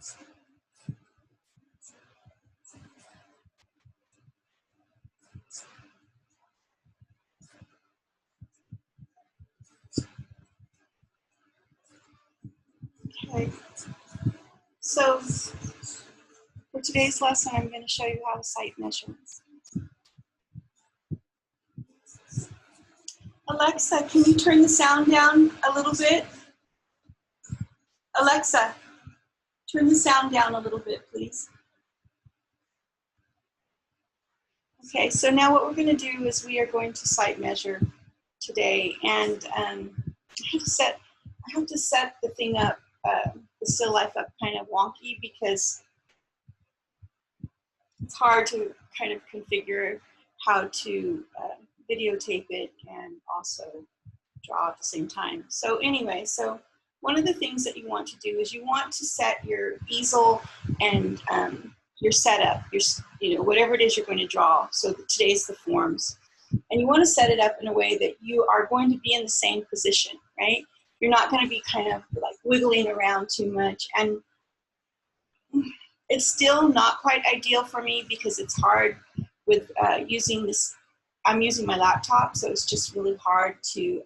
Okay, so for today's lesson, I'm going to show you how to sight measure. Alexa, can you turn the sound down a little bit? Alexa, turn the sound down a little bit, please. Okay, so now what we're going to do is we are going to sight measure today, and I have to set the thing up, the still life up kind of wonky because it's hard to kind of configure how to videotape it and also draw at the same time. So anyway, so one of the things that you want to do is you want to set your easel and your setup, your whatever it is you're going to draw. So today's the forms, and you want to set it up in a way that you are going to be in the same position, right? You're not going to be kind of like wiggling around too much, and it's still not quite ideal for me because it's hard with using this. I'm using my laptop, so it's just really hard to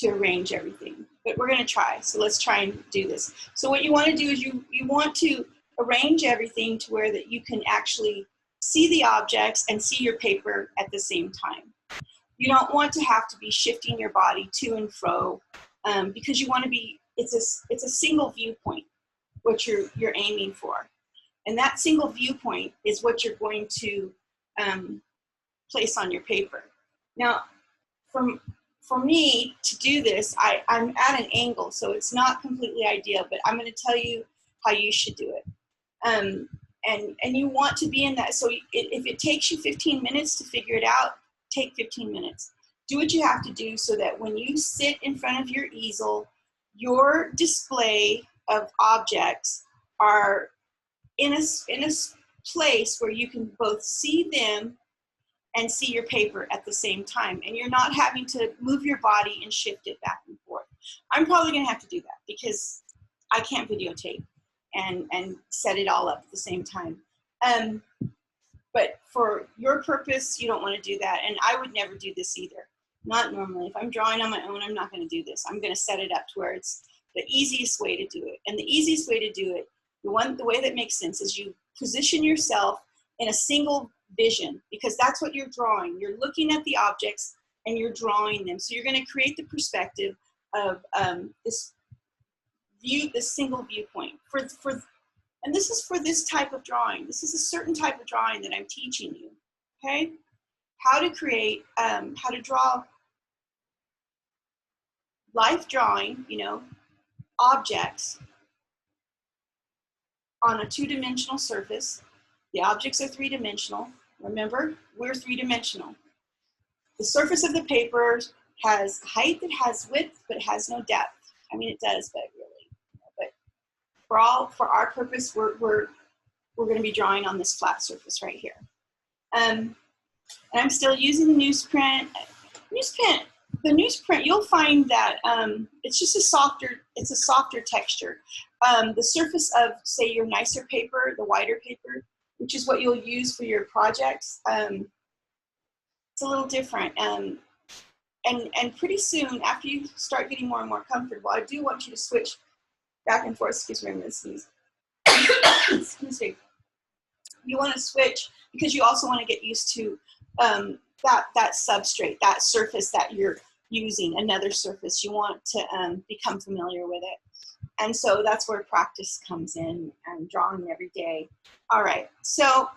arrange everything. But we're going to try. So let's try and do this. So what you want to do is you want to arrange everything to where that you can actually see the objects and see your paper at the same time. You don't want to have to be shifting your body to and fro because you want to be. It's a single viewpoint, what you're aiming for, and that single viewpoint is what you're going to place on your paper. Now, for me to do this, I'm at an angle, so it's not completely ideal, but I'm going to tell you how you should do it. And you want to be in that, so if it takes you 15 minutes to figure it out, take 15 minutes. Do what you have to do so that when you sit in front of your easel, your display of objects are in a place where you can both see them and see your paper at the same time, and you're not having to move your body and shift it back and forth. I'm probably going to have to do that because I can't videotape and set it all up at the same time. But for your purpose, you don't want to do that, and I would never do this either. Not normally. If I'm drawing on my own, I'm not going to do this. I'm going to set it up to where it's the easiest way to do it. And the easiest way to do it, the way that makes sense, is you position yourself in a single vision, because that's what you're drawing. You're looking at the objects and you're drawing them. So you're going to create the perspective of this single viewpoint. And this is for this type of drawing. This is a certain type of drawing that I'm teaching you. Okay? How to create, how to draw life drawing, objects on a two-dimensional surface. The objects are three-dimensional. Remember, we're three-dimensional. The surface of the paper has height, it has width, but it has no depth. I mean, it does, but really. But for our purpose, we're going to be drawing on this flat surface right here. And I'm still using the newsprint. The newsprint, you'll find that it's just a softer texture. The surface of, say, your nicer paper, the whiter paper, which is what you'll use for your projects, it's a little different. And pretty soon, after you start getting more and more comfortable, I do want you to switch back and forth. Excuse me, I'm going to sneeze. Excuse me. You want to switch because you also want to get used to that substrate, that surface that you're using, another surface. You want to become familiar with it. And so that's where practice comes in, and drawing every day. All right, so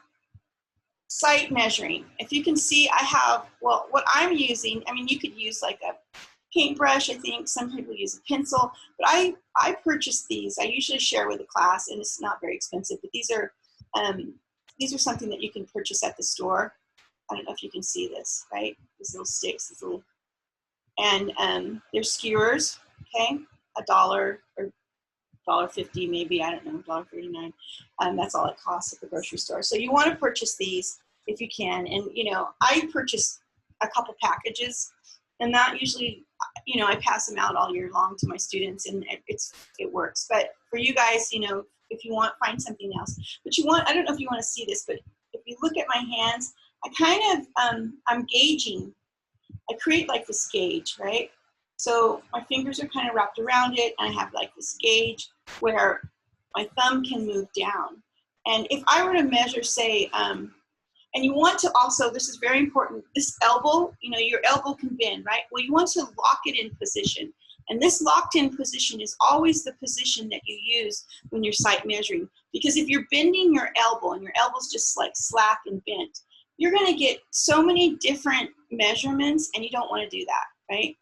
sight measuring. If you can see, I have, well, what I'm using, I mean, you could use like a paintbrush, I think. Some people use a pencil, but I purchased these. I usually share with the class, and it's not very expensive, but these are something that you can purchase at the store. I don't know if you can see this, right? These little sticks, and they're skewers, okay? $1 or $1.50 maybe, I don't know, $1.39. That's all it costs at the grocery store. So you want to purchase these if you can. And I purchased a couple packages, and that usually you know, I pass them out all year long to my students, and it works. But for you guys, you know, if you want, find something else. But you want, I don't know if you want to see this, but if you look at my hands, I kind of, I'm gauging. I create like this gauge, right? So my fingers are kind of wrapped around it, and I have like this gauge where my thumb can move down. And if I were to measure, say, and you want to also, this is very important, this elbow, you know, your elbow can bend, right? Well, you want to lock it in position. And this locked in position is always the position that you use when you're sight measuring. Because if you're bending your elbow and your elbow's just like slack and bent, you're going to get so many different measurements, and you don't want to do that, right?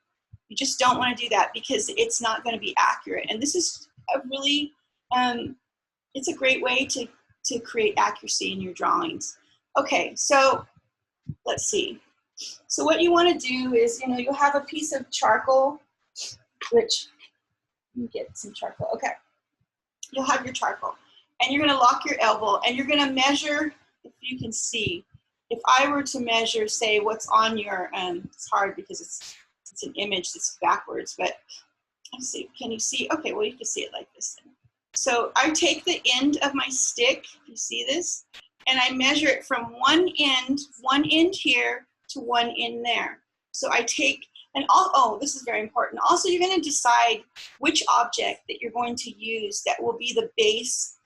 You just don't want to do that because it's not going to be accurate. And this is a really, it's a great way to create accuracy in your drawings. Okay, so let's see. So what you want to do is, you know, you'll have a piece of charcoal, which, let me get some charcoal. Okay, you'll have your charcoal, and you're going to lock your elbow, and you're going to measure, if you can see. If I were to measure, say, what's on your, it's hard because it's an image that's backwards, but let's see, can you see? Okay, well, you can see it like this then. So I take the end of my stick, you see this, and I measure it from one end here to one end there. So I take, and oh, this is very important. Also, you're going to decide which object that you're going to use that will be the base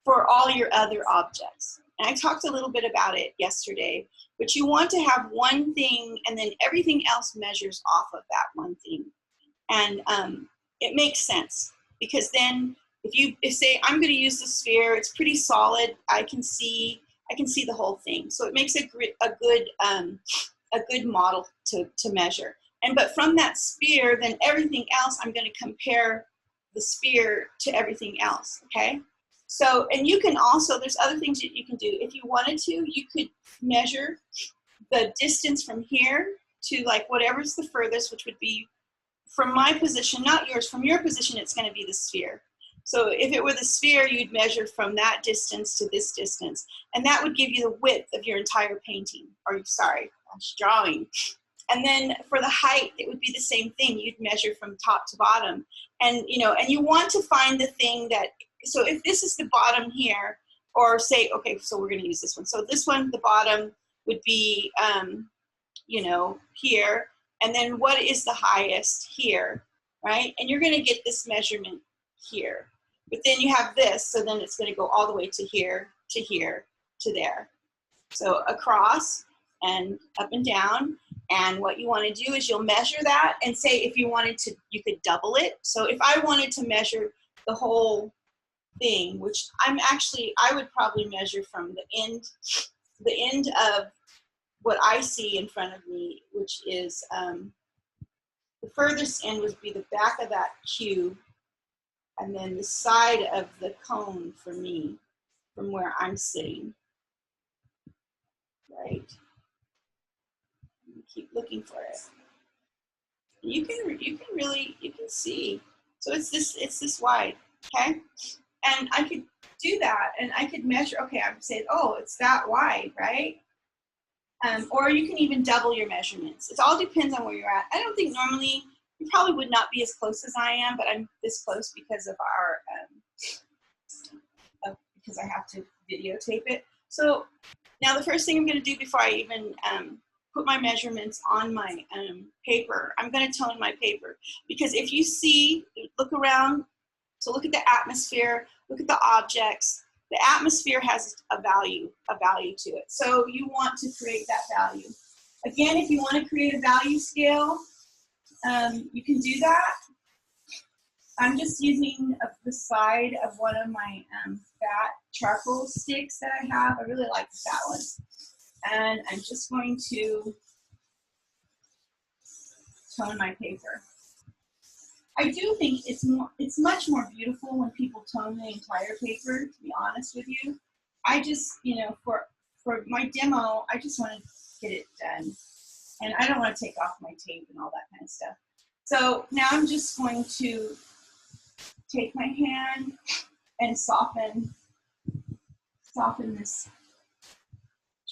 for all your other objects. And I talked a little bit about it yesterday, but you want to have one thing, and then everything else measures off of that one thing. And it makes sense, because then if say I'm going to use the sphere, it's pretty solid. I can see the whole thing. So it makes a good model to measure. But from that sphere, then everything else, I'm going to compare the sphere to everything else. Okay. So, and you can also, there's other things that you can do. If you wanted to, you could measure the distance from here to like whatever's the furthest, which would be from my position, not yours. From your position, it's going to be the sphere. So if it were the sphere, you'd measure from that distance to this distance. And that would give you the width of your entire painting, or sorry, drawing. And then for the height, it would be the same thing. You'd measure from top to bottom. And, you know, and you want to find the thing that, so if this is the bottom here, or say, okay, so we're going to use this one. So this one, the bottom would be, you know, here. And then what is the highest here, right? And you're going to get this measurement here. But then you have this, so then it's going to go all the way to here, to there. So across and up and down. And what you want to do is you'll measure that, and say if you wanted to, you could double it. So if I wanted to measure the whole thing, which I would probably measure from the end of what I see in front of me, which is the furthest end would be the back of that cube, and then the side of the cone for me, from where I'm sitting, right? Keep looking for it. You can see. So it's this wide, okay? And I could do that, and I could measure. Okay, I would say, oh, it's that wide, right? Or you can even double your measurements. It all depends on where you're at. I don't think normally you probably would not be as close as I am, but I'm this close because of our because I have to videotape it. So now the first thing I'm going to do before I even put my measurements on my paper, I'm going to tone my paper, because if you see, look around. So look at the atmosphere, look at the objects. The atmosphere has a value to it. So you want to create that value. Again, if you want to create a value scale, you can do that. I'm just using the side of one of my fat charcoal sticks that I have. I really like the fat ones. And I'm just going to tone my paper. I do think it's much more beautiful when people tone the entire paper, to be honest with you. I just, you know, for my demo, I just want to get it done. And I don't want to take off my tape and all that kind of stuff. So now I'm just going to take my hand and soften this.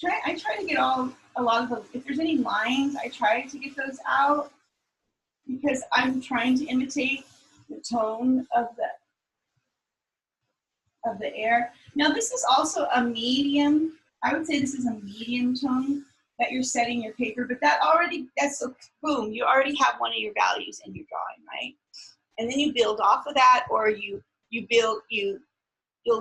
I try to get a lot of the, if there's any lines, I try to get those out. because I'm trying to imitate the tone of the air. Now this is also a medium, I would say this is a medium tone that you're setting your paper, but that's so, boom, you already have one of your values in your drawing, right? And then you build off of that, or you'll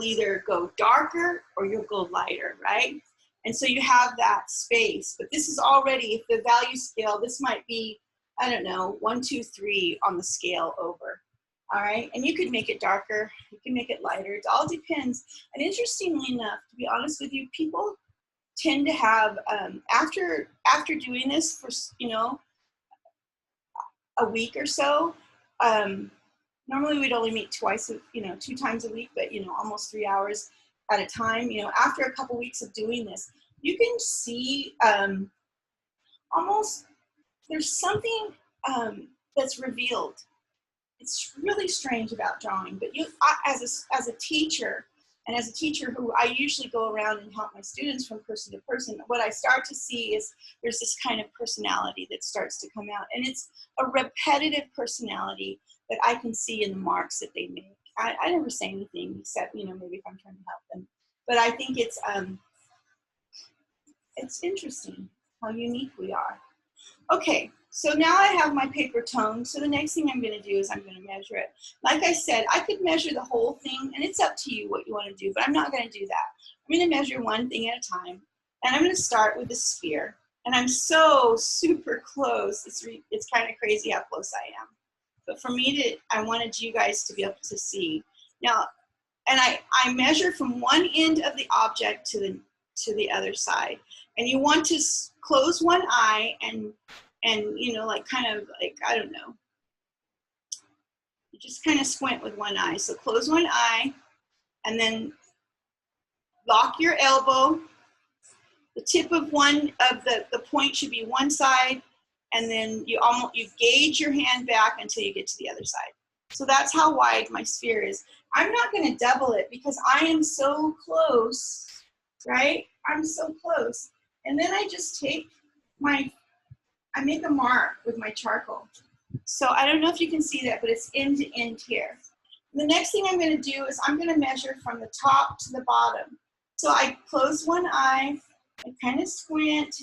either go darker or you'll go lighter, right? And so you have that space, but this is already, if the value scale, this might be, I don't know, 1, 2, 3 on the scale over. All right, and you could make it darker, you can make it lighter, it all depends. And interestingly enough, to be honest with you, people tend to have, after doing this for, you know, a week or so, normally we'd only meet twice, you know, 2 times a week, but, you know, almost 3 hours at a time. You know, after a couple weeks of doing this, you can see almost, there's something that's revealed. It's really strange about drawing, but as a teacher, and as a teacher who I usually go around and help my students from person to person, what I start to see is there's this kind of personality that starts to come out, and it's a repetitive personality that I can see in the marks that they make. I never say anything except, you know, maybe if I'm trying to help them, but I think it's interesting how unique we are. Okay, so now I have my paper tone. So the next thing I'm going to do is I'm going to measure it. Like I said, I could measure the whole thing, and it's up to you what you want to do, but I'm not going to do that. I'm going to measure one thing at a time, and I'm going to start with the sphere. And I'm so super close. It's kind of crazy how close I am. But for me I wanted you guys to be able to see. Now, and I measure from one end of the object to the other side. And you want to close one eye and you know, like kind of like, I don't know, you just kind of squint with one eye. So close one eye and then lock your elbow. The tip of one of the point should be one side, and then you gauge your hand back until you get to the other side. So that's how wide my sphere is. I'm not going to double it because I am so close, right? I'm so close. And then I just take I make a mark with my charcoal. So I don't know if you can see that, but it's end to end here. And the next thing I'm going to do is I'm going to measure from the top to the bottom. So I close one eye, I kind of squint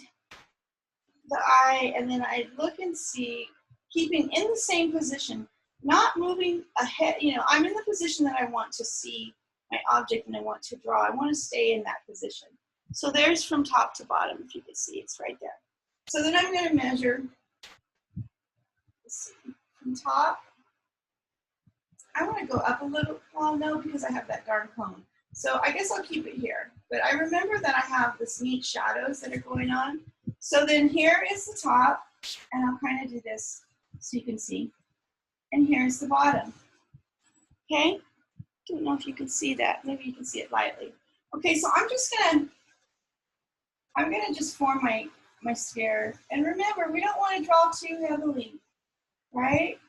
the eye, and then I look and see, keeping in the same position, not moving ahead. You know, I'm in the position that I want to see my object and I want to draw. I want to stay in that position. So there's from top to bottom, if you can see, it's right there. So then I'm going to measure, let's see, from top. I want to go up a little, well, no, because I have that darn cone. So I guess I'll keep it here. But I remember that I have this neat shadows that are going on. So then here is the top, and I'll kind of do this so you can see. And here's the bottom. Okay? Don't know if you can see that. Maybe you can see it lightly. Okay, so I'm gonna just form my sphere. And remember, we don't want to draw too heavily, right?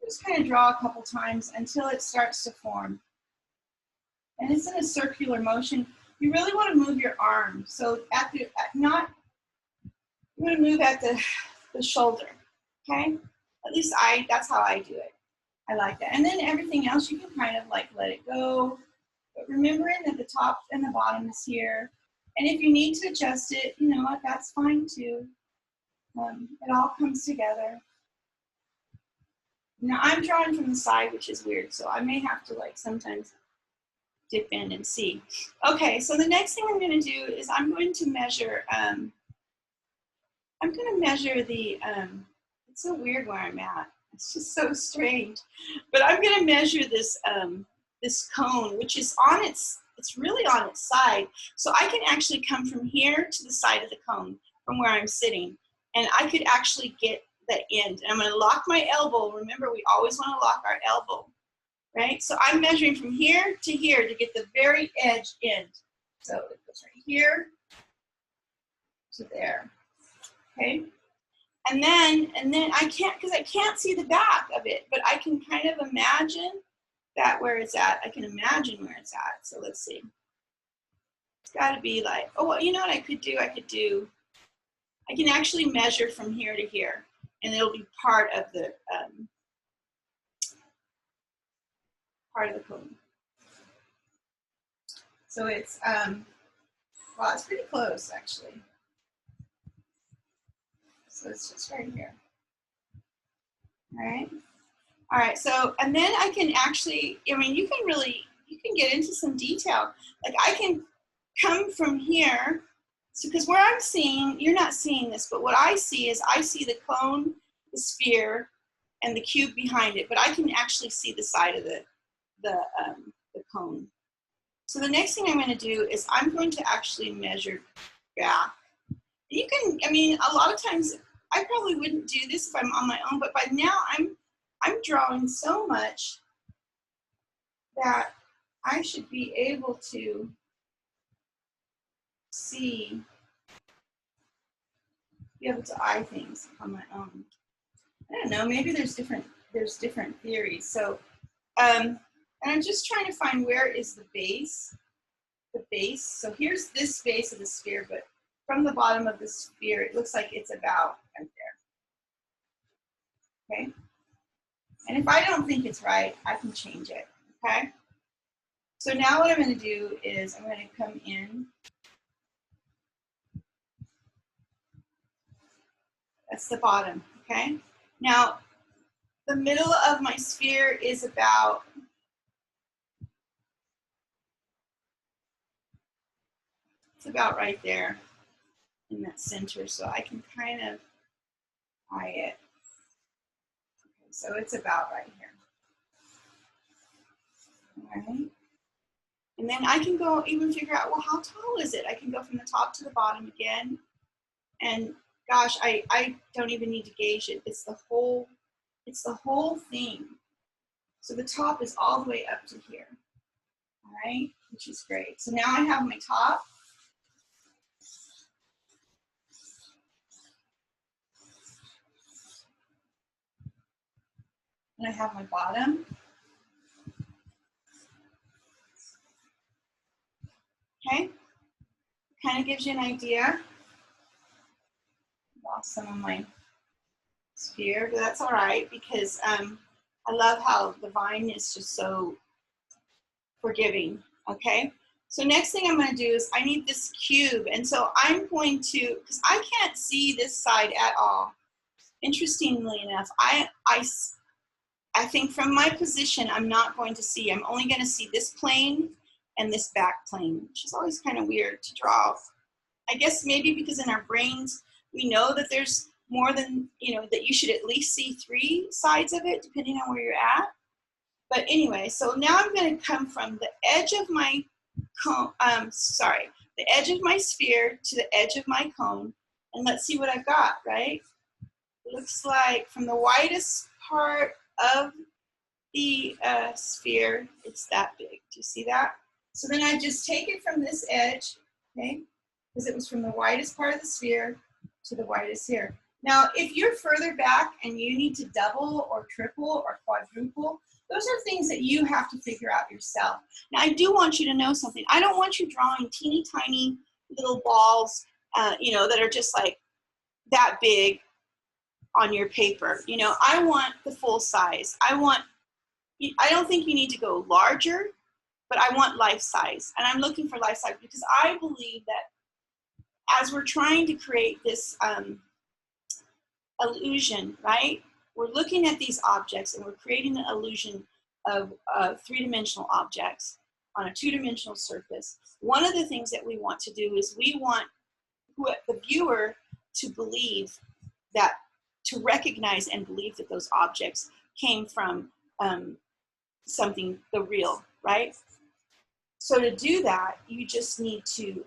Just kind of draw a couple times until it starts to form. And it's in a circular motion. You really want to move your arm. So you want to move at the shoulder, okay? At least that's how I do it. I like that. And then everything else, you can kind of like let it go. But remembering that the top and the bottom is here. And if you need to adjust it, you know what, that's fine too. It all comes together. Now I'm drawing from the side, which is weird. So I may have to like sometimes dip in and see. Okay, so the next thing I'm going to do is I'm going to measure, the, it's so weird where I'm at. It's just so strange. But I'm going to measure this, this cone, which is it's really on its side. So I can actually come from here to the side of the cone from where I'm sitting. And I could actually get the end. And I'm going to lock my elbow. Remember, we always want to lock our elbow. Right? So I'm measuring from here to get the very edge end. So it goes right here to there. Okay? And then I can't see the back of it, but I can kind of imagine that where it's at. I can imagine where it's at. So let's see. It's got to be like, oh, well, you know what I could do? I can actually measure from here to here. and it'll be part of the cone. So it's well, it's pretty close actually. So it's just right here. All right. All right. So, and then I can actually, I mean, you can get into some detail. Like I can come from here. So, because where I'm seeing, you're not seeing this, but what I see is I see the cone, the sphere, and the cube behind it. But I can actually see the side of the cone. So the next thing I'm going to do is I'm going to actually measure back. You can, I mean, a lot of times I probably wouldn't do this if I'm on my own, but by now I'm drawing so much that I should be able to see, be able to eye things on my own. I don't know, maybe there's different theories. So, and I'm just trying to find where is the base. So here's this base of the sphere, but from the bottom of the sphere, it looks like it's about right there. Okay? And if I don't think it's right, I can change it. Okay? So now what I'm going to do is I'm going to come in. That's the bottom. Okay? Now, the middle of my sphere is about right there in that center, so I can kind of eye it. Okay, so it's about right here. All right. And then I can go even figure out, well, how tall is it? I can go from the top to the bottom again. And gosh, I don't even need to gauge it. It's the whole thing. So the top is all the way up to here. All right, which is great. So now I have my top. And I have my bottom. Okay, kind of gives you an idea. Lost some of my sphere, but that's all right because I love how the vine is just so forgiving. Okay, so next thing I'm going to do is I need this cube, and so I'm going to, because I can't see this side at all. Interestingly enough, I think from my position, I'm not going to see. I'm only going to see this plane and this back plane, which is always kind of weird to draw. I guess maybe because in our brains, we know that there's more than, that you should at least see 3 sides of it, depending on where you're at. But anyway, so now I'm going to come from the edge of my cone, the edge of my sphere to the edge of my cone, and let's see what I've got, right? It looks like from the widest part of the sphere, it's that big. Do you see that? So then I just take it from this edge, okay? Because it was from the widest part of the sphere to the widest here. Now, if you're further back and you need to double or triple or quadruple, those are things that you have to figure out yourself. Now, I do want you to know something. I don't want you drawing teeny tiny little balls, that are just like that big on your paper. I want the full size. I don't think you need to go larger, but I want life size. And I'm looking for life size because I believe that as we're trying to create this illusion, right? We're looking at these objects and we're creating an illusion of 3-dimensional objects on a 2-dimensional surface. One of the things that we want to do is we want the viewer to believe that, to recognize and believe that those objects came from something, the real, right? So to do that, you just need to,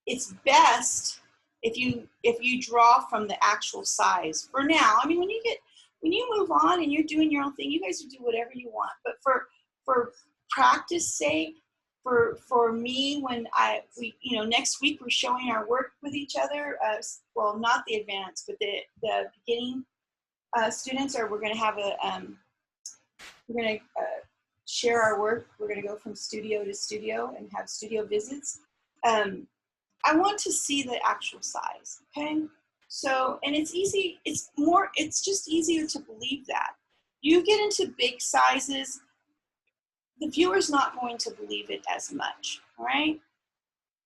it's best if you draw from the actual size. For now, I mean, when you move on and you're doing your own thing, you guys will do whatever you want. But for practice sake, for me, when next week we're showing our work with each other. Well, not the advanced, but the beginning students, or we're going to have we're going to share our work. We're going to go from studio to studio and have studio visits. I want to see the actual size, okay? So, and it's easy, it's just easier to believe that. You get into big sizes, the viewer's not going to believe it as much, all right?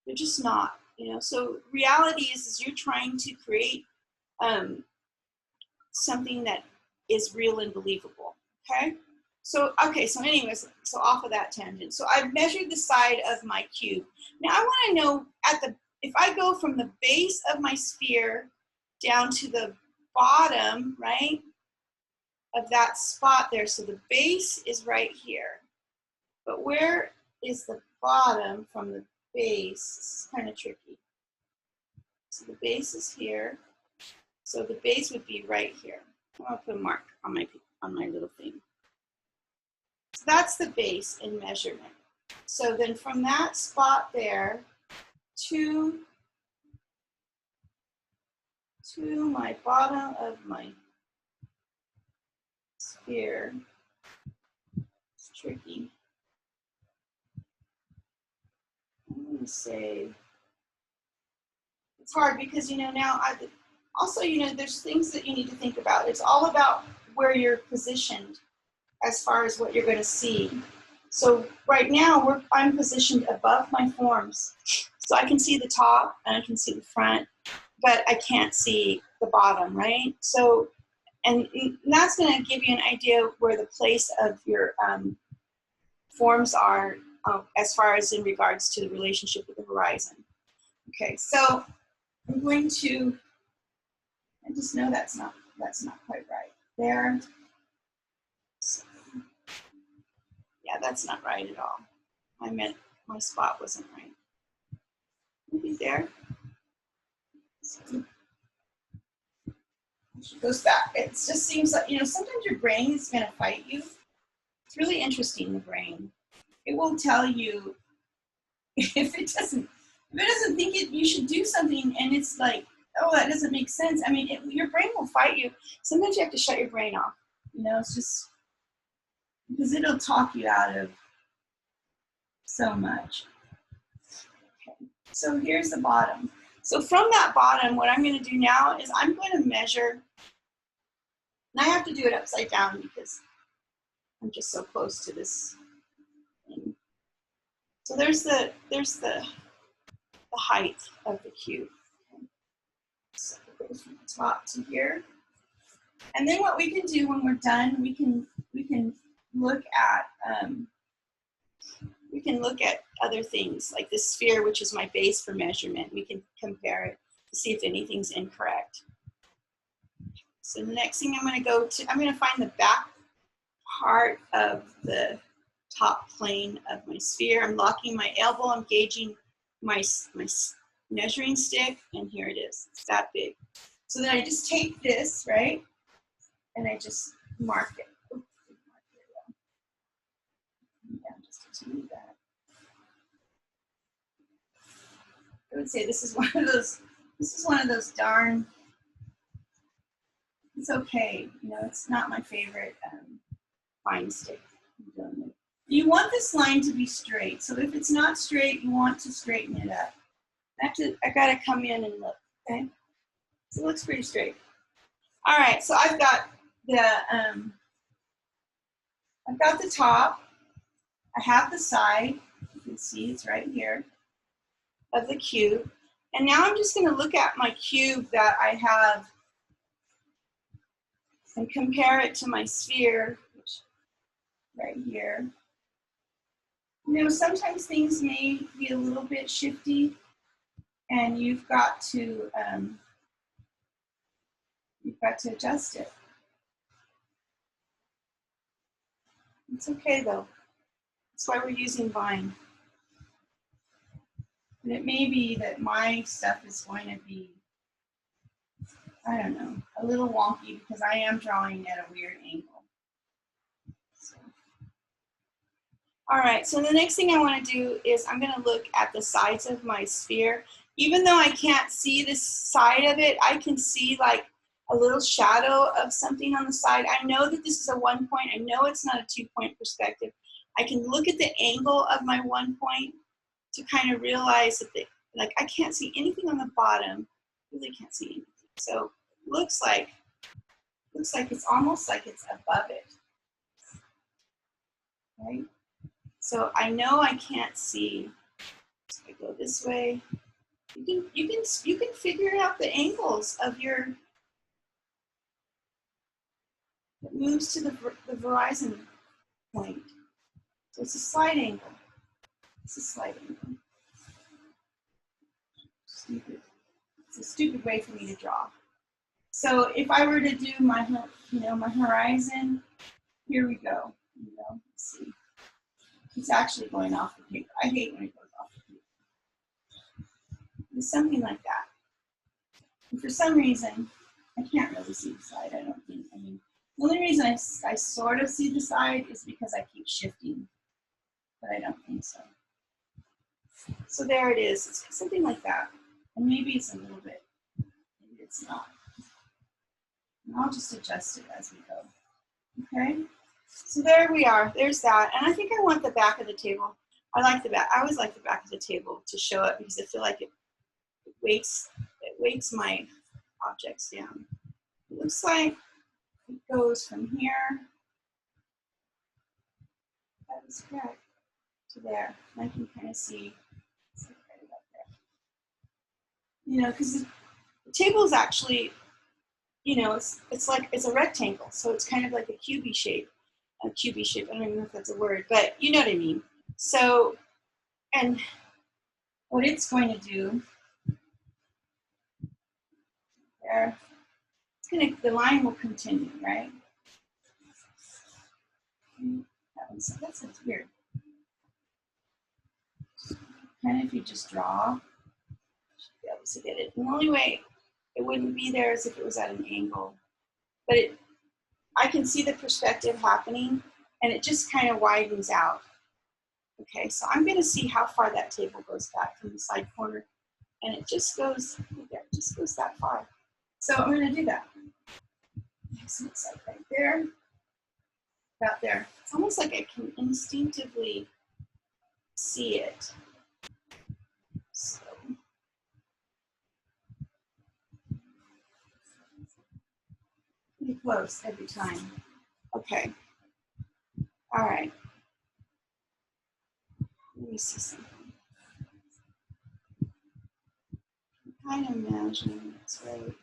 They're just not, you know. So reality is you're trying to create something that is real and believable, okay? So, okay, so anyways, so off of that tangent. So I've measured the side of my cube. Now I wanna know if I go from the base of my sphere down to the bottom, right, of that spot there. So the base is right here. But where is the bottom from the base? This is kind of tricky. So the base is here. So the base would be right here. I'll put a mark on my little thing. So that's the base in measurement. So then from that spot there to my bottom of my sphere, it's tricky. I'm going to say, it's hard because, you know, now also, you know, there's things that you need to think about. It's all about where you're positioned as far as what you're going to see. So right now, I'm positioned above my forms. So I can see the top and I can see the front, but I can't see the bottom, right? So, and that's going to give you an idea where the place of your forms are as far as in regards to the relationship with the horizon. Okay, so I'm going to, I just know that's not quite right there. So, yeah, that's not right at all. I meant my spot wasn't right. Maybe there. So, it goes back. It just seems like, you know, sometimes your brain is going to fight you. It's really interesting, the brain. It will tell you if it doesn't think you should do something, and it's like, oh, that doesn't make sense. I mean, your brain will fight you. Sometimes you have to shut your brain off. You know, it's just because it'll talk you out of so much. Okay. So here's the bottom. So from that bottom, what I'm going to do now is I'm going to measure, and I have to do it upside down because I'm just so close to this thing. So there's the height of the cube. Okay. So it goes from the top to here. And then what we can do when we're done, we can look at other things like this sphere, which is my base for measurement. We can compare it to see if anything's incorrect. So the next thing I'm going to find the back part of the top plane of my sphere. I'm locking my elbow. I'm gauging my measuring stick, and here it is. It's that big. So then I just take this, right, and I just mark it. Yeah, just to do that. I would say this is one of those darn, it's okay. You know, it's not my favorite fine stick. You want this line to be straight. So if it's not straight, you want to straighten it up. I gotta come in and look, okay? So it looks pretty straight. All right, so I've got the top. I have the side. You can see it's right here of the cube. And now I'm just gonna look at my cube that I have and compare it to my sphere, which right here. You know, sometimes things may be a little bit shifty, and you've got to adjust it. It's okay though. That's why we're using Vine. And it may be that my stuff is going to be, I don't know, a little wonky because I am drawing at a weird angle. So. All right, so the next thing I want to do is I'm going to look at the sides of my sphere. Even though I can't see the side of it, I can see like a little shadow of something on the side. I know that this is a 1 point. I know it's not a 2 point perspective. I can look at the angle of my 1 point to kind of realize that, like, I can't see anything on the bottom. Really can't see anything. So looks like it's almost like it's above it, right? So I know I can't see. So I go this way. You can figure out the angles of your. It moves to the horizon point. So it's a slight angle. It's a slight angle. Stupid. It's a stupid way for me to draw. So if I were to do my, my horizon, here we go. Let's see. It's actually going off the paper. I hate when it goes off the paper. It's something like that. And for some reason, I can't really see the side, I don't think. I mean, the only reason I sort of see the side is because I keep shifting, but I don't think so. So there it is. It's something like that. And maybe it's a little bit, maybe it's not. And I'll just adjust it as we go. Okay? So there we are. There's that. And I think I want the back of the table. I like the back. I always like the back of the table to show it because I feel like it weights my objects down. It looks like it goes from here. That is correct. To there. And I can kind of see it's like right about there. Because the table is actually, it's a rectangle, so it's kind of like a cubey shape. A cubey shape. I don't even know if that's a word, but you know what I mean. So, and what it's going to do there, the line will continue, right? That sounds weird. Kind of if you just draw, you should be able to get it. And the only way it wouldn't be there is if it was at an angle. But I can see the perspective happening, and it just kind of widens out. Okay, so I'm going to see how far that table goes back from the side corner, and it just goes there, it just goes that far. So I'm going to do that. So it's like right there, about there. It's almost like I can instinctively see it. So pretty close every time. Okay. All right. Let me see something. I'm kind of imagining it's right.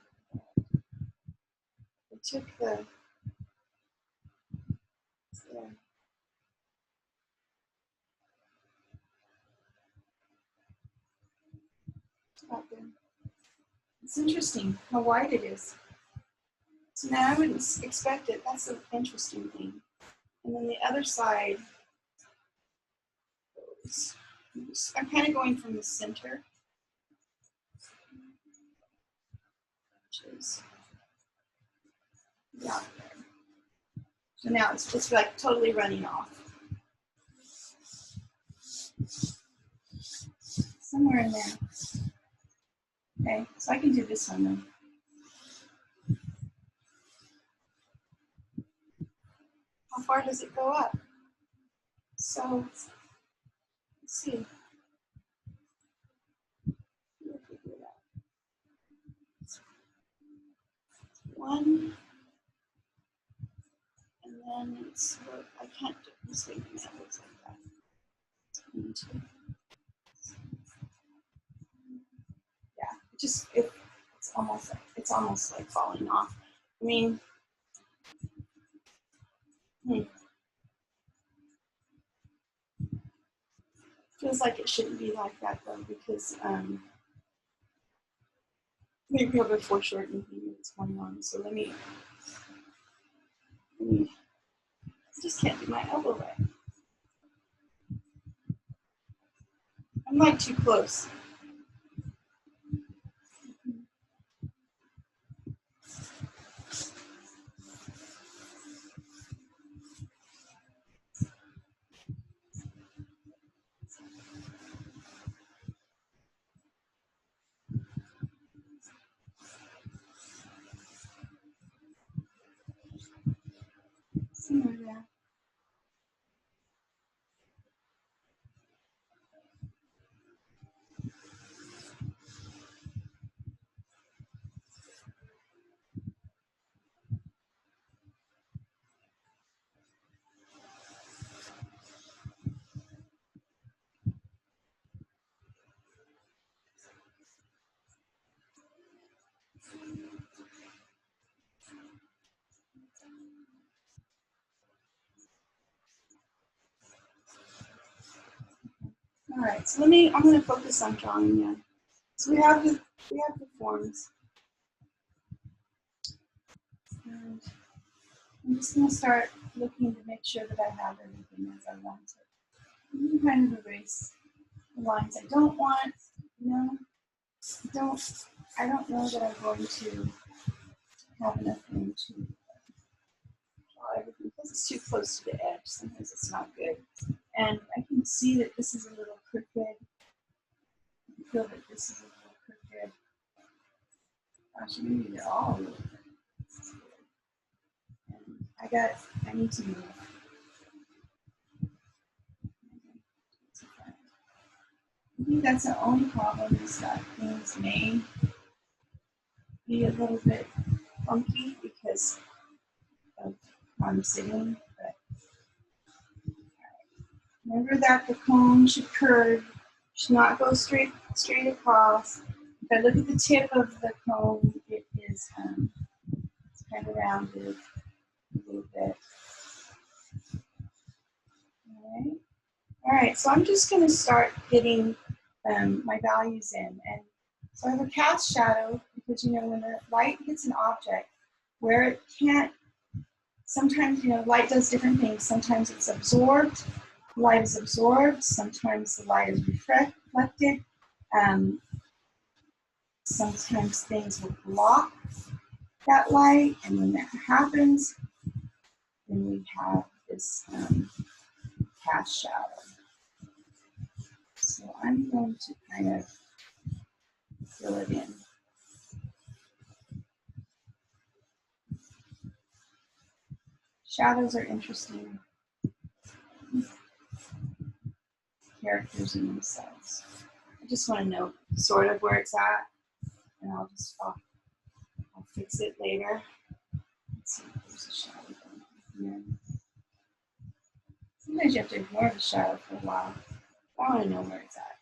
I took the there. About there. It's interesting how wide it is. So now I wouldn't expect it. That's an interesting thing. And then the other side goes. I'm kind of going from the center, which is down there. So now it's just like totally running off. Somewhere in there. Okay, so I can do this one then. How far does it go up? So let's see. One, and then it's, I can't do this thing that looks like that. And two. Yeah, it's almost like falling off. I mean, feels like it shouldn't be like that though, because maybe we have a foreshortening thing that's going on. So let me I just can't do my elbow right. I'm like too close. Somewhere there. All right, so I'm going to focus on drawing now. So we have the forms. And I'm just going to start looking to make sure that I have everything as I want it. I'm going to kind of erase the lines I don't want. You know, I don't know that I'm going to have enough room to draw everything because it's too close to the edge. Sometimes it's not good. And I can see that this is a little crooked. I feel that this is a little crooked. Gosh, maybe they're all a little crooked. And I need to move. I think that's the only problem is that things may be a little bit funky because of how I'm sitting. But remember that the cone should curve, should not go straight across. If I look at the tip of the cone, it is it's kind of rounded a little bit. All right, so I'm just going to start getting my values in. And so I have a cast shadow because, you know, when the light hits an object where it can't, sometimes, you know, light does different things. Sometimes it's absorbed, light is absorbed. Sometimes the light is reflected. Sometimes things will block that light. And when that happens, then we have this cast shadow. So I'm going to kind of fill it in. Shadows are interesting characters in themselves. I just want to know sort of where it's at, and I'll fix it later. Let's see if there's a shadow here. Sometimes you have to ignore the shadow for a while. I want to know where it's at.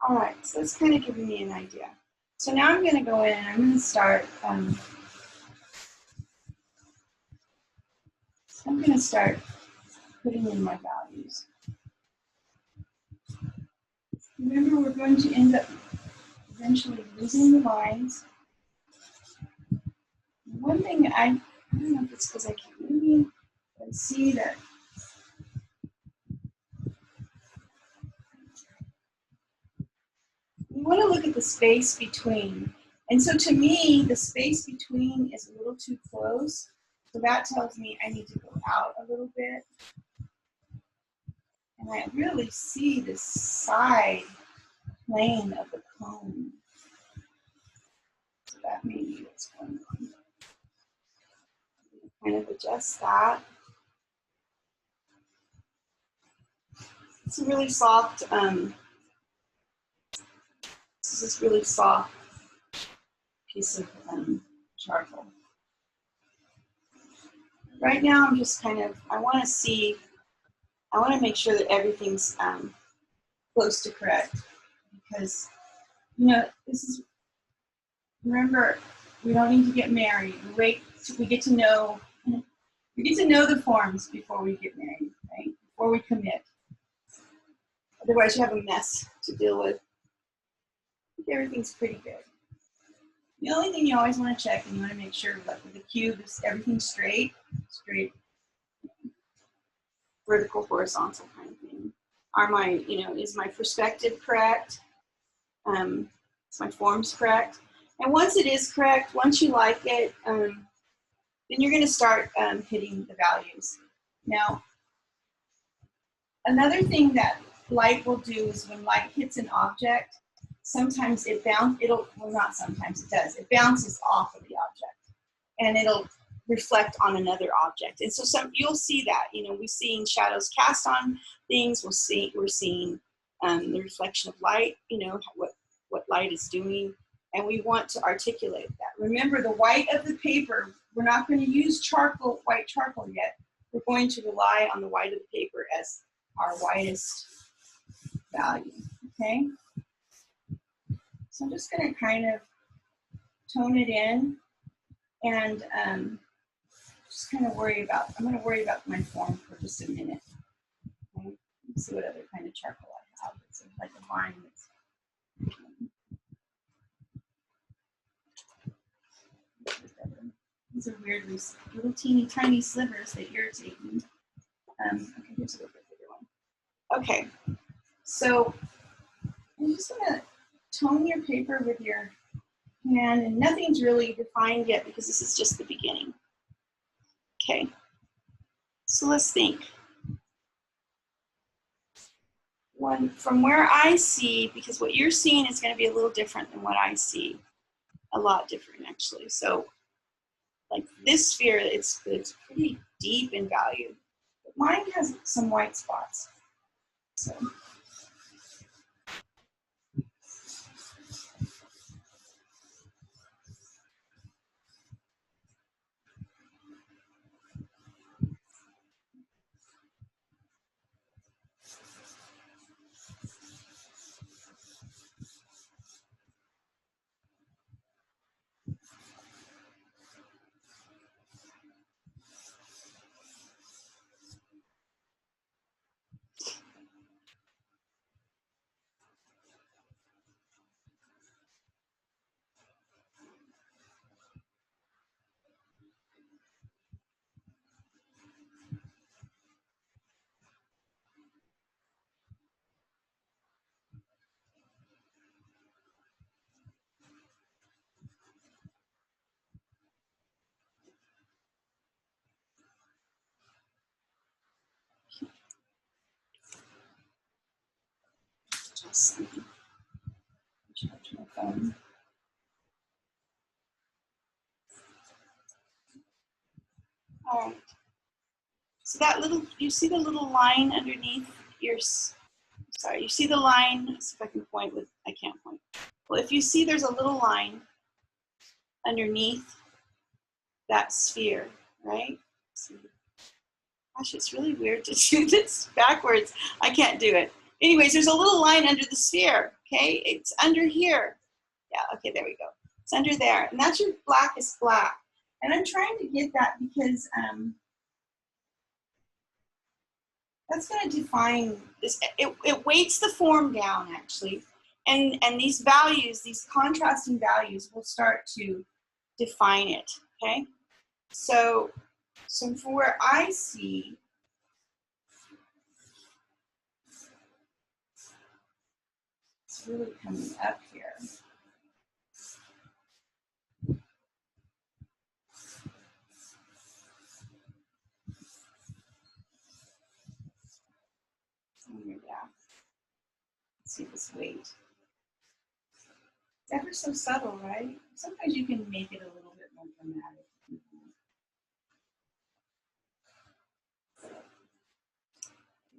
All right, so that's kind of giving me an idea. So now I'm going to go in and I'm going to start. I'm going to start putting in my values. Remember, we're going to end up eventually losing the lines. One thing I don't know if it's because I keep moving, but I see that you want to look at the space between. And so to me, the space between is a little too close. So that tells me I need to go out a little bit. And I really see this side plane of the cone. So that may be what's going on. Kind of adjust that. It's a really soft, this is really soft piece of charcoal. Right now I'm just kind of, I want to make sure that everything's close to correct because, you know, this is, remember, we don't need to get married. We get to know the forms before we get married, right? Before we commit. Otherwise you have a mess to deal with. I think everything's pretty good. The only thing you always want to check, and you want to make sure, like with the cube, is everything's straight, vertical, horizontal kind of thing. Is my perspective correct? Is my forms correct? And once it is correct, once you like it, then you're going to start hitting the values. Now, another thing that light will do is when light hits an object, sometimes it not sometimes it does. It bounces off of the object, and it'll reflect on another object. And so you'll see that. You know, we're seeing shadows cast on things. We're seeing the reflection of light. You know what light is doing, and we want to articulate that. Remember, the white of the paper. We're not going to use white charcoal yet. We're going to rely on the white of the paper as our whitest value. Okay. So I'm just going to kind of tone it in. and just kind of worry about, I'm going to worry about my form for just a minute. Okay? Let's see what other kind of charcoal I have. It's like a vine that's, these are weird little teeny tiny slivers that irritate me. Okay, here's a little bit bigger one. Okay, so I'm just going to tone your paper with your hand, and nothing's really defined yet because this is just the beginning. Okay, so let's think. From where I see, because what you're seeing is going to be a little different than what I see, a lot different actually. So like this sphere, it's pretty deep in value. But mine has some white spots. So just charge my phone. All right. So that little, you see the little line underneath your, sorry, you see the line, let's see if I can point with, I can't point. Well, if you see there's a little line underneath that sphere, right? Gosh, it's really weird to do this backwards. I can't do it. Anyways, there's a little line under the sphere, okay? It's under here. Yeah, okay, there we go. It's under there, and that's your blackest black. And I'm trying to get that because that's going to define this. It weights the form down, actually. And these values, these contrasting values, will start to define it, okay? So from where I see, it's really coming up here. Yeah. Let's see this weight. It's ever so subtle, right? Sometimes you can make it a little bit more dramatic.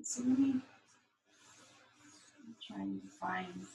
So let me try and define.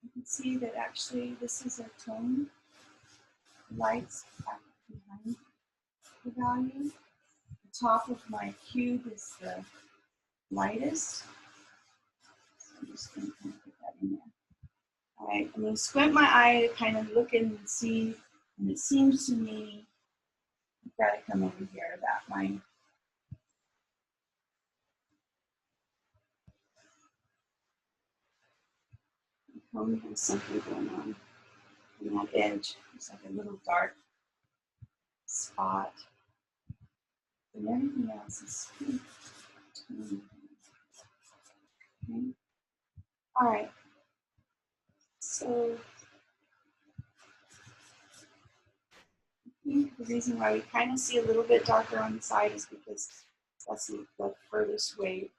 You can see that actually this is a tone. Lights behind the value. The top of my cube is the lightest. So I'm just going to kind of put that in there. All right, I'm going to squint my eye to kind of look and see, and it seems to me, I've got to come over here about my cone has something going on that edge. It's like a little dark spot. And everything else is pretty tiny. Okay. All right. So I think the reason why we kind of see a little bit darker on the side is because that's the furthest place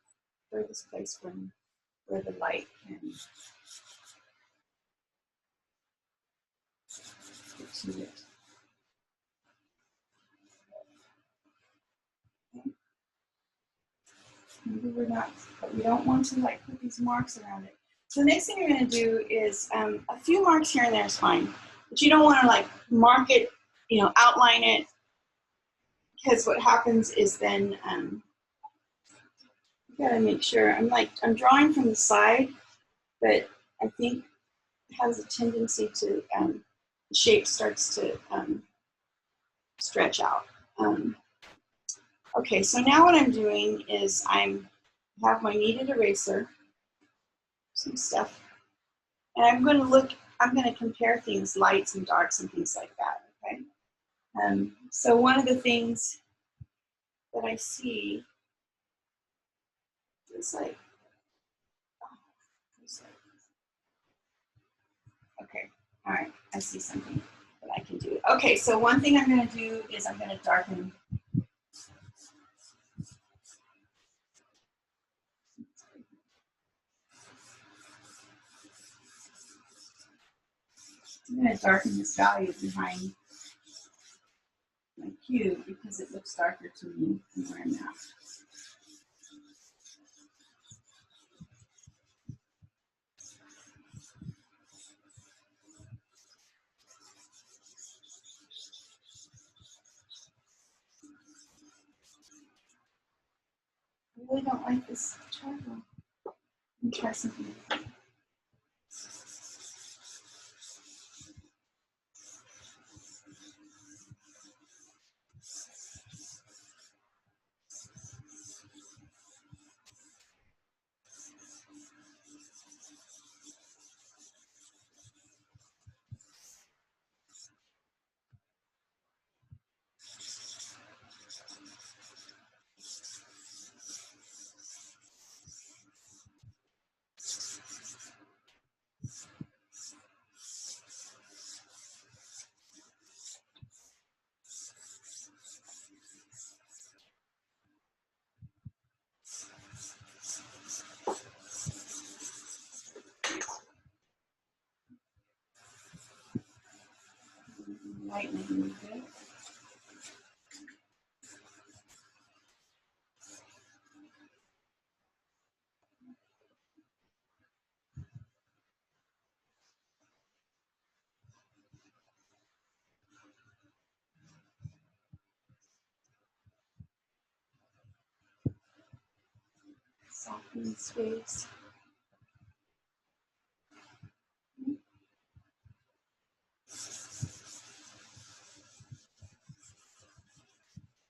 where the light can get to it. maybe we're not, but we don't want to like put these marks around it. So the next thing you're going to do is a few marks here and there is fine, but you don't want to like mark it, you know, outline it, because what happens is then you got to make sure. I'm drawing from the side, but I think it has a tendency to the shape starts to stretch out. Okay, so now what I'm doing is I have my kneaded eraser, some stuff, and I'm going to compare things, lights and darks and things like that, okay? So one of the things that I see is like, okay, all right, I see something that I can do. Okay, so one thing I'm going to do is I'm going to darken. I'm going to darken this value behind my cube because it looks darker to me than where I'm at. I really don't like this charcoal. Let me try something different. Lightening a little bit. Soften the space.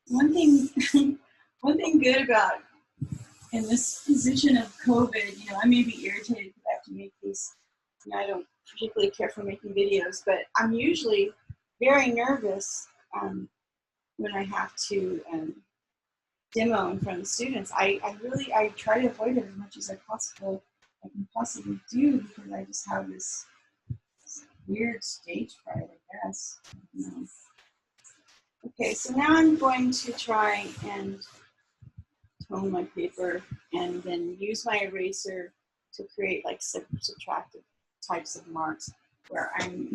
One thing, one thing good about in this position of COVID, you know, I may be irritated because I have to make these. You know, I don't particularly care for making videos, but I'm usually very nervous when I have to demo in front of students. I try to avoid it as much as I can possibly do because I just have this weird stage fright, I guess. You know. Okay, so now I'm going to try and tone my paper and then use my eraser to create like subtractive types of marks where I'm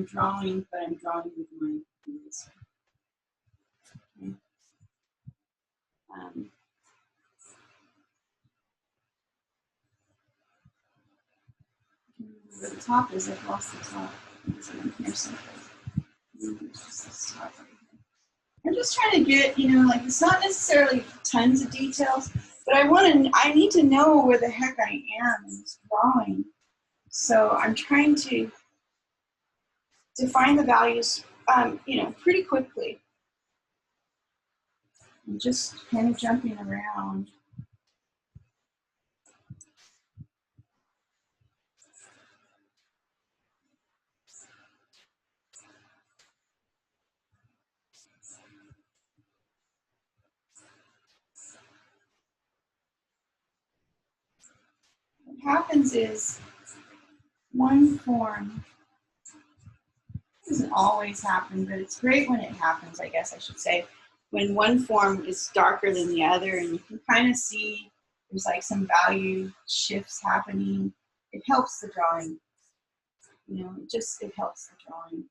drawing, but I'm drawing with my eraser. Okay. Where the top is, I've lost the top. Here's something. Just this top right here. I'm just trying to get, you know, like it's not necessarily tons of details, but I need to know where the heck I am in this drawing. So I'm trying to define the values, you know, pretty quickly. I'm just kind of jumping around. What happens is one form doesn't always happen, but it's great when it happens, I guess I should say, when one form is darker than the other and you can kind of see there's like some value shifts happening. It helps the drawing, you know, it helps the drawing.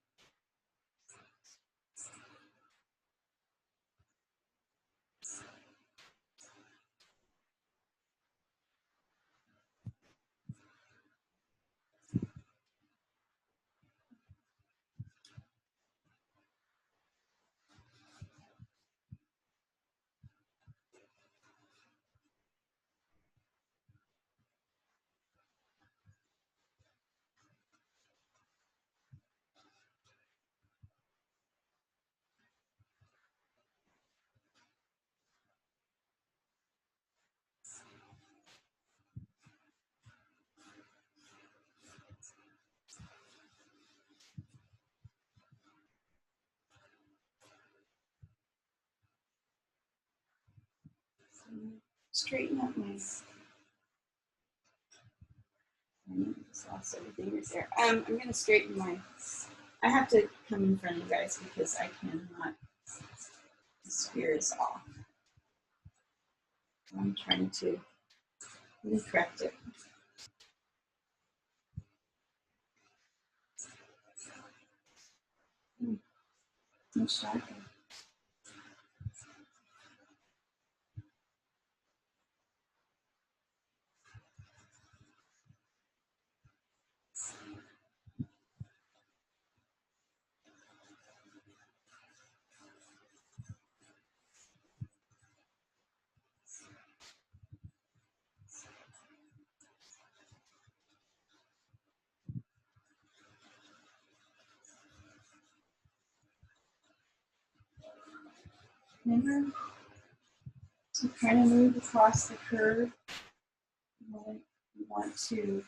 straighten up my. I just lost everything right there. I'm going to straighten my. I have to come in front of you guys because I cannot. The sphere is off. I'm trying to correct it. Much darker. Remember to kind of move across the curve. You want to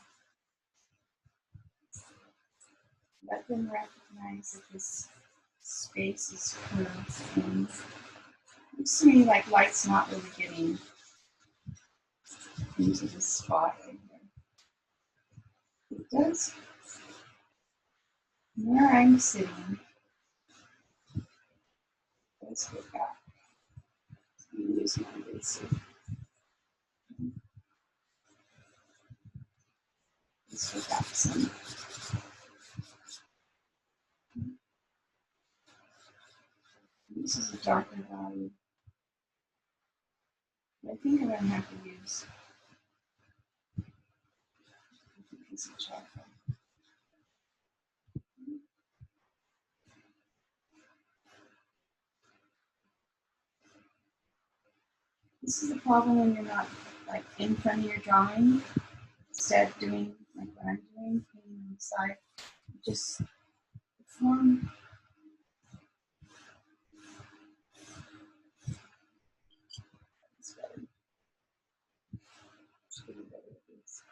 let them recognize that this space is curved, and looks to me like light's not really getting into this spot right here. It does. Where I'm sitting, let's go back. Use my eraser. Let's go back some. This is a darker value. I think I'm going to have to use a piece of charcoal. This is the problem when you're not like in front of your drawing. Instead of doing like what I'm doing, painting on the side, just form. It's better. Just give it a better piece.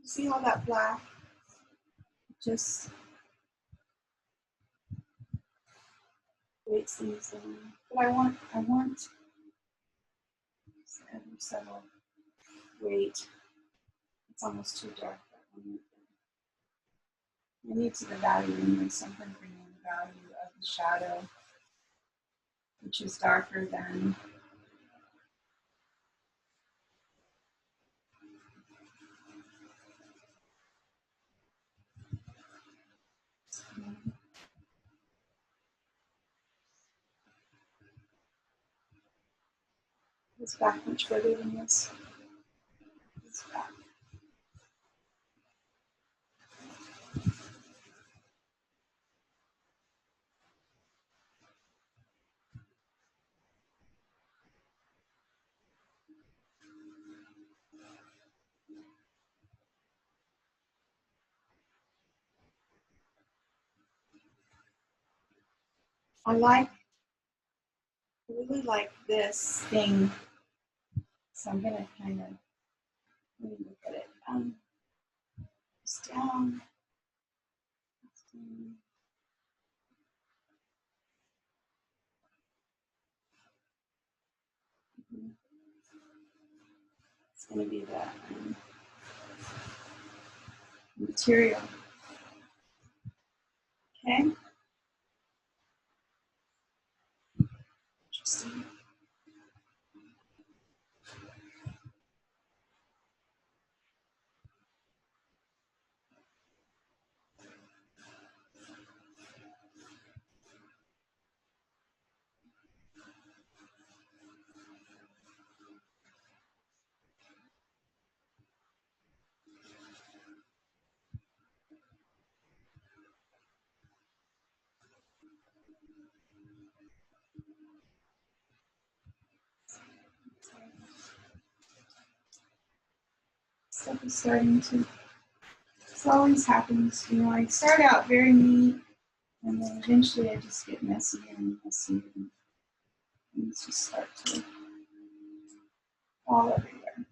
See how that black just weights things down. But I want every subtle weight. It's almost too dark. I need to the value anyway, so I'm going to bring in the value of the shadow, which is darker than this back much further than this. This back. I really like this thing, so I'm gonna kind of let me look at it. Just down. It's gonna be that material. Okay. Interesting. Stuff is starting to, this always happens, you know, I start out very neat and then eventually I just get messier and messier and things just start to fall everywhere.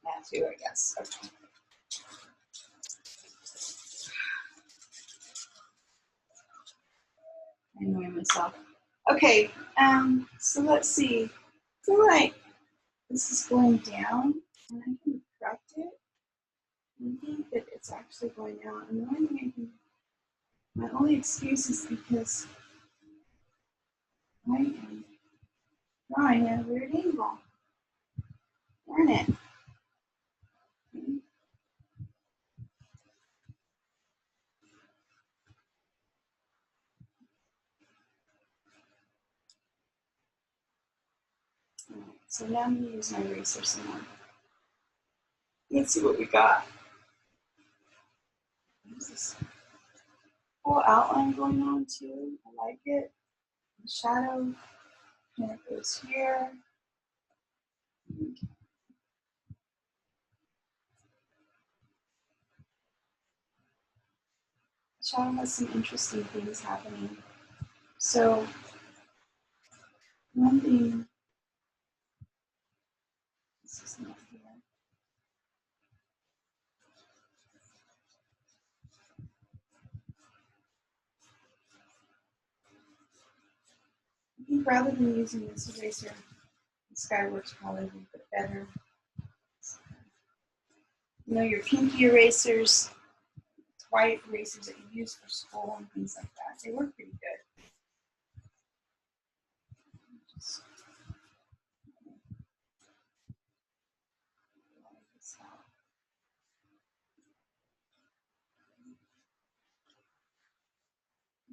That too, I guess. Okay. I annoy myself. Okay, so let's see. I feel like this is going down and I can correct it. I think that it's actually going down. And the only thing I can, my only excuse is because I am drawing at a weird angle. Darn it. Okay. Alright, so now I'm going to use my eraser some more. Let's see what we got. There's this whole outline going on too. I like it. The shadow, and it goes here. The shadow has some interesting things happening. So one thing, this is not here. I think rather than using this eraser, this guy works probably a little bit better. You know, your pinky erasers, white erasers that you use for school and things like that, they work pretty good. Just this out.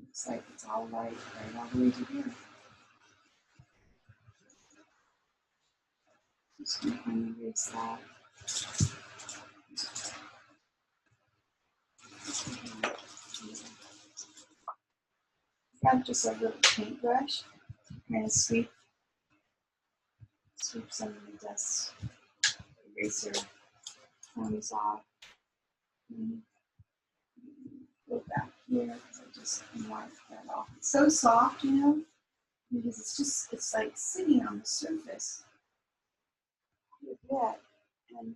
Looks like it's all white right all the way to here. Just gonna kind of erase that. Grab just a little paintbrush, kind of sweep some of the dust eraser comes off. And go back here because I just marked that off. It's so soft, you know, because it's like sitting on the surface. Yeah, and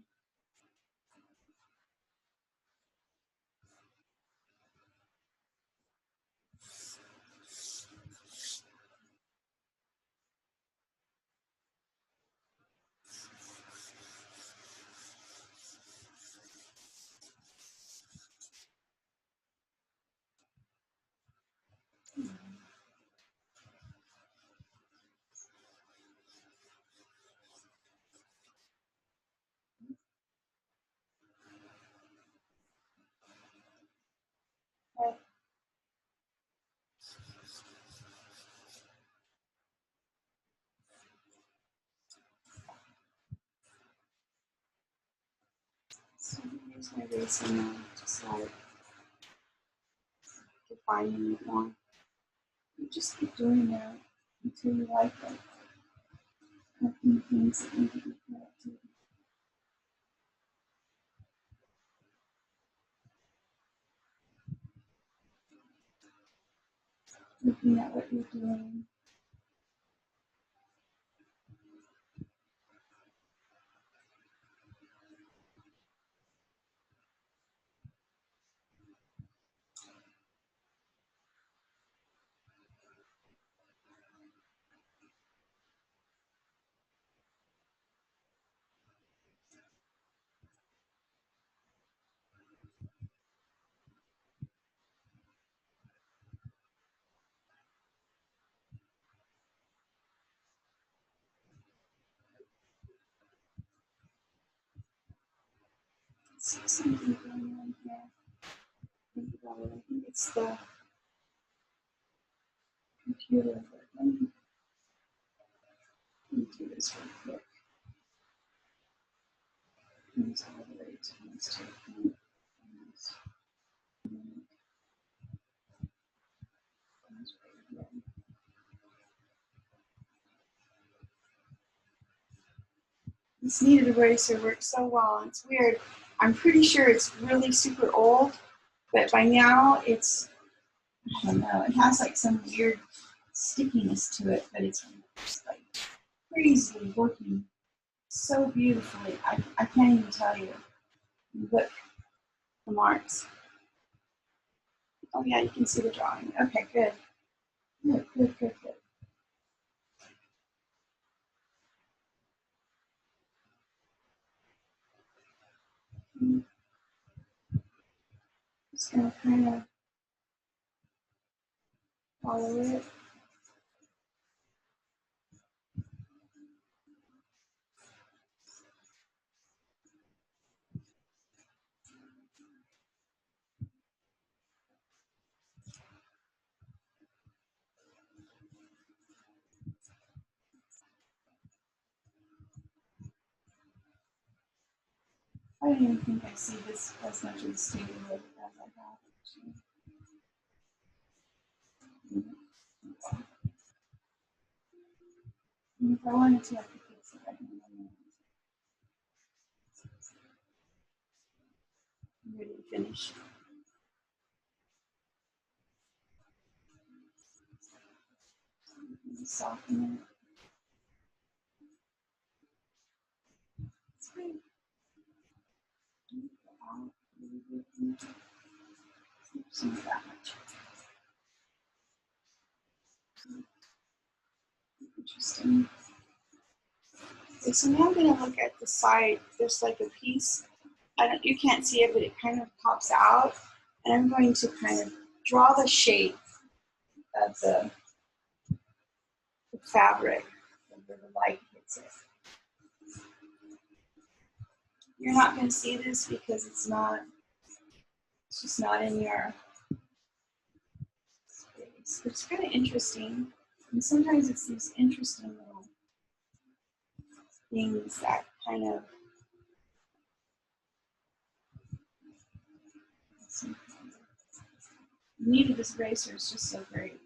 so here's my eraser now, just like defining it more. You just keep doing that until you like it. Looking things that need to be corrected. Looking at what you're doing. something going on here. Think about it. I think it's the computer. Let me do this real quick. It's all the way to this to this kneaded eraser works so well. It's weird. I'm pretty sure it's really super old, but by now it's, I don't know, it has like some weird stickiness to it, but it's just like crazy working so beautifully. I can't even tell you. Look, the marks. Oh yeah, you can see the drawing. Okay, good. Good, good, good, good. Just gonna kind of follow it. I don't even think I see this as much of the studio as I have. And if I wanted to, I could fix it right now. I'm ready to finish. Soften it. It's great. Oops, not that much. Interesting. Okay, so now I'm going to look at the side. There's like a piece. You can't see it, but it kind of pops out. And I'm going to kind of draw the shape of the fabric where the light hits it. You're not going to see this because it's just not in your space. But it's kind of interesting. And sometimes it's these interesting little things that kind of needed this eraser is just so great.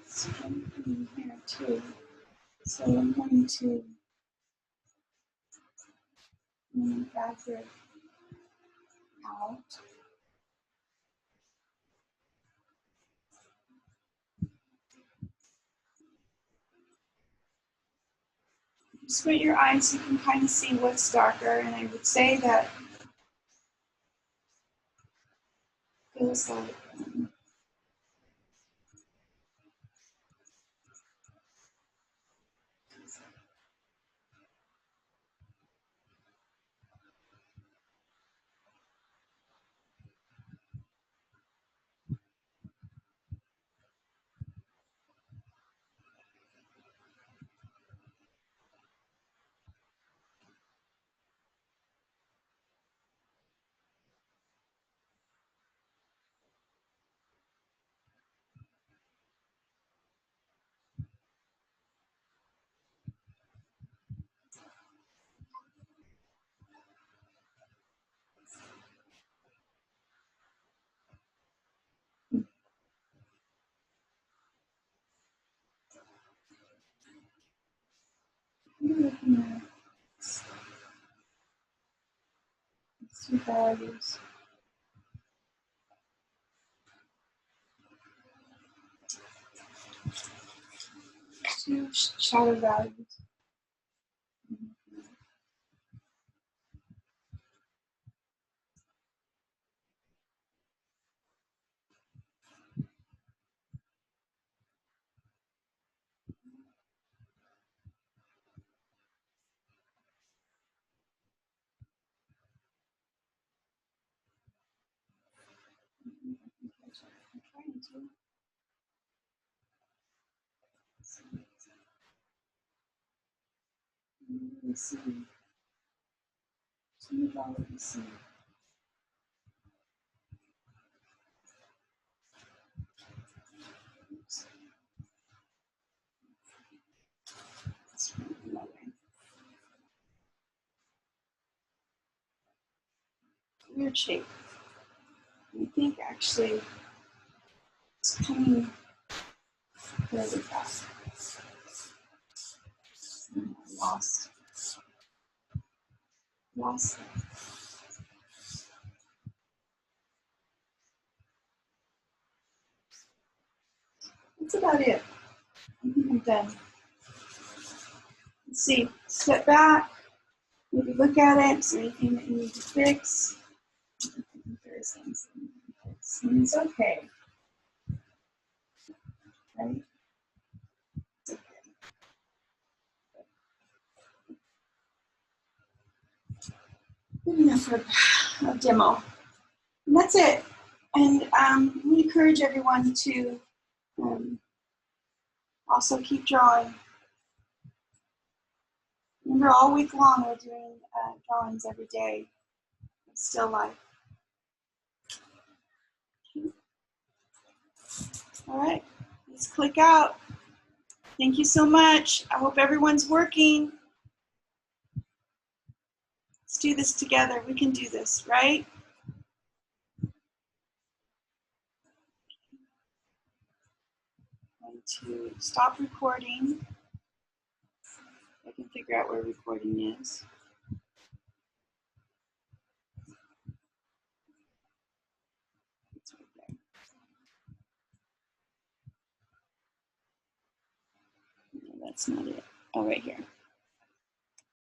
Something here too. So I'm going to fabric out. Squint your eyes, you can kind of see what's darker, and I would say that feels like Two values. Two shadow values. I'm trying to. Let's see. Two values. Weird shape. I think actually it's coming really fast. Lost. That's about it. I think I'm done. Let's see. Step back. Maybe look at it. Is there anything that you need to fix? I think there is things that you need to fix. And it's okay. Right? It's okay. Good enough for a demo. And that's it. And we encourage everyone to also keep drawing. Remember, all week long we're doing drawings every day. It's still life. All right, let's click out. Thank you so much. I hope everyone's working. Let's do this together. We can do this, right? I'm going to stop recording. I can figure out where recording is. It's right there. No, that's not it. Oh, right here.